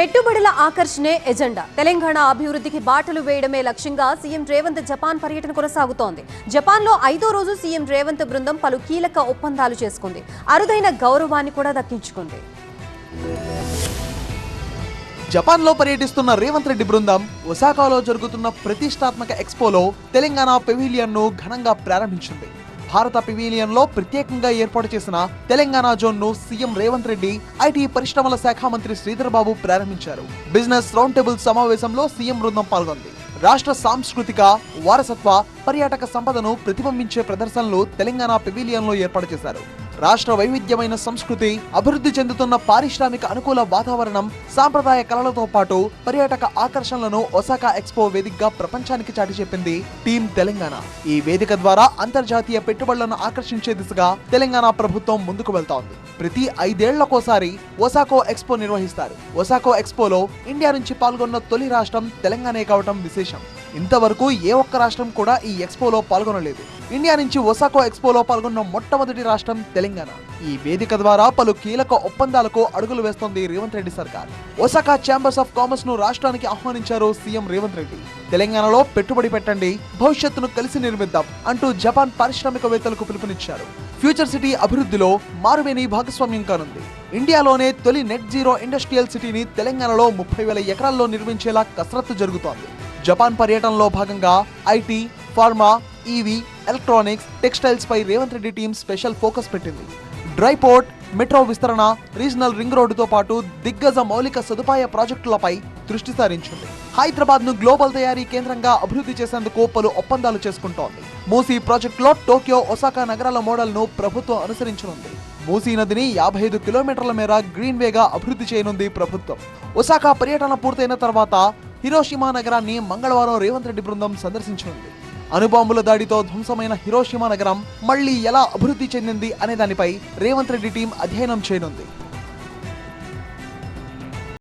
పెట్టుబడుల ఆకర్షణే ఎజెండా. తెలంగాణ అభివృద్ధికి బాటలు వేయడమే లక్ష్యంగా సీఎం రేవంత్ జపాన్ పర్యటన కొనసాగుతోంది. జపాన్లో 5వ రోజు సీఎం రేవంత్ బృందం పలు కీలక ఒప్పందాలు చేసుకుంది. అరుదైన గౌరవాన్ని కూడా దక్కించుకుంది. జపాన్లో పర్యటిస్తున్న రేవంత్ రెడ్డి బృందం ఒసాకాలో జరుగుతున్న ప్రతిష్టాత్మక ఎక్స్పోలో తెలంగాణ పెవిలియన్ను ఘనంగా ప్రారంభించింది. భారత పెవిలియన్లో ప్రత్యేకంగా ఏర్పాటు చేసిన తెలంగాణ జోన్ను సీఎం రేవంత్ రెడ్డి, ఐటీ పరిశ్రమల శాఖ మంత్రి శ్రీధర్ బాబు ప్రారంభించారు. బిజినెస్ రౌండ్ టేబుల్ సమావేశంలో సీఎం బృందం పాల్గొంది. రాష్ట్ర సాంస్కృతిక, వారసత్వ, పర్యాటక సంపదను ప్రతిబింబించే ప్రదర్శనలు తెలంగాణ పెవిలియన్లో ఏర్పాటు చేశారు. రాష్ట్ర వైవిధ్యమైన సంస్కృతి, అభివృద్ధి చెందుతున్న పారిశ్రామిక అనుకూల వాతావరణం, సాంప్రదాయ కళలతో పాటు పర్యాటక ఆకర్షణలను ఒసాకా ఎక్స్పో వేదికగా ప్రపంచానికి చాటి చెప్పింది టీం తెలంగాణ. ఈ వేదిక ద్వారా అంతర్జాతీయ పెట్టుబడులను ఆకర్షించే దిశగా తెలంగాణ ప్రభుత్వం ముందుకు వెళ్తోంది. ప్రతి 5 ఏళ్లకోసారి ఒసాకో ఎక్స్పో నిర్వహిస్తారు. ఒసాకో ఎక్స్పోలో ఇండియా నుంచి పాల్గొన్న తొలి రాష్ట్రం తెలంగాణే కావటం విశేషం. ఇంతవరకు ఏ ఒక్క రాష్ట్రం కూడా ఈ ఎక్స్పోలో పాల్గొనలేదు. ఇండియా నుంచి ఒసాకో ఎక్స్పోలో పాల్గొన్న మొట్టమొదటి రాష్ట్రం తెలంగాణ. ఈ వేదిక ద్వారా పలు కీలక ఒప్పందాలకు అడుగులు వేస్తోంది రేవంత్ రెడ్డి సర్కార్. ఒసాకా ఛాంబర్స్ ఆఫ్ కామర్స్ ను రాష్ట్రానికి ఆహ్వానించారు సీఎం రేవంత్ రెడ్డి. తెలంగాణలో పెట్టుబడి పెట్టండి, భవిష్యత్తును కలిసి నిర్మిద్దాం అంటూ జపాన్ పారిశ్రామికవేత్తలకు పిలుపునిచ్చారు. ఫ్యూచర్ సిటీ అభివృద్ధిలో మారువేని భాగస్వామ్యం కానుంది. ఇండియాలోనే తొలి నెట్ జీరో ఇండస్ట్రియల్ సిటీని తెలంగాణలో 30,000 ఎకరాల్లో నిర్మించేలా కసరత్తు జరుగుతోంది. జపాన్ పర్యటనలో భాగంగా IT, pharma, EV, electronics, textiles పై Revanth Reddy team special focus పెట్టింది. డ్రై పోర్ట్, మెట్రో విస్తరణ, రీజనల్ రింగ్ రోడ్డుతో పాటు దిగ్గజ మౌలిక సదుపాయ ప్రాజెక్టులపై దృష్టి సారించింది. హైదరాబాద్ ను గ్లోబల్ తయారీ కేంద్రంగా అభివృద్ధి చేసేందుకు పలు ఒప్పందాలు చేసుకుంటోంది. మూసీ ప్రాజెక్టులో టోక్యో, ఒసాకా నగరాల మోడల్ ను ప్రభుత్వం అనుసరించనుంది. మూసీ నదిని 55 కిలోమీటర్ల మేర గ్రీన్ వేగా అభివృద్ధి చేయనుంది ప్రభుత్వం. ఒసాకా పర్యటన పూర్తయిన తర్వాత హిరోషిమా నగరాన్ని మంగళవారం రేవంత్ రెడ్డి బృందం సందర్శించనుంది. అణుబాంబుల దాడితో ధ్వంసమైన హిరోషిమా నగరం మళ్లీ ఎలా అభివృద్ధి చెందింది అనే దానిపై రేవంత్ రెడ్డి టీం అధ్యయనం చేయనుంది.